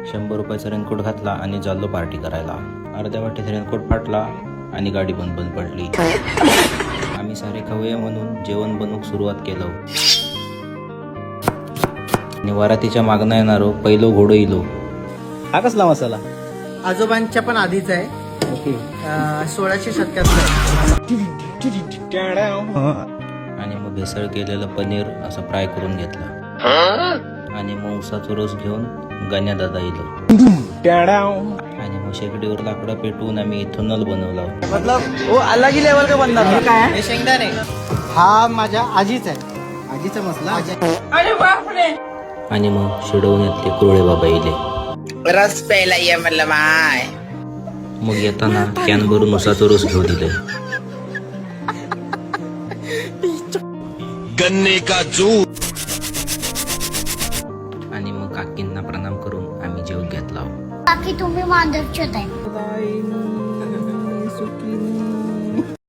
100 रुपयाचा रेनकोट घातला आणि चाललो पार्टी करायला. अर्ध्या वाटेत रेनकोट फाटला आणि गाडी बंद पडली. आम्ही सारे खाऊया म्हणून जेवण बनवूक सुरुवात केलं आणि वरातीच्या मागणं येणारो पहिलो घोडो इलो. हा कसला मसाला? आजोबांच्या पण आधीच आहे. ओके. 1600 शतकातला आणि मग भेसळ केलेलं पनीर असं फ्राय करून घेतला आणि मग उसाचा रस घेऊन गण्या दादा इलो आणि मग शेगडीवर लाकडं पेटवून आम्ही इथेनॉल बनवलं. मतलब वो अलग ही लेवल का बनना था. काय आहे? शेंगदाणे. हा माझ्या आजीच आहे. आजीचा मसला. आणि मग शिडवण्यातले कुरळे बाबा इले. रस प्यायला ये म्हणलं माय. मग येताना कॅन भरून उसाचा रस घेऊन दिले. गन्ने का जूस. आणि मग काकींना प्रणाम करून आम्ही जेवण घेतला. काकी तुम्ही मांजरचोत आहे.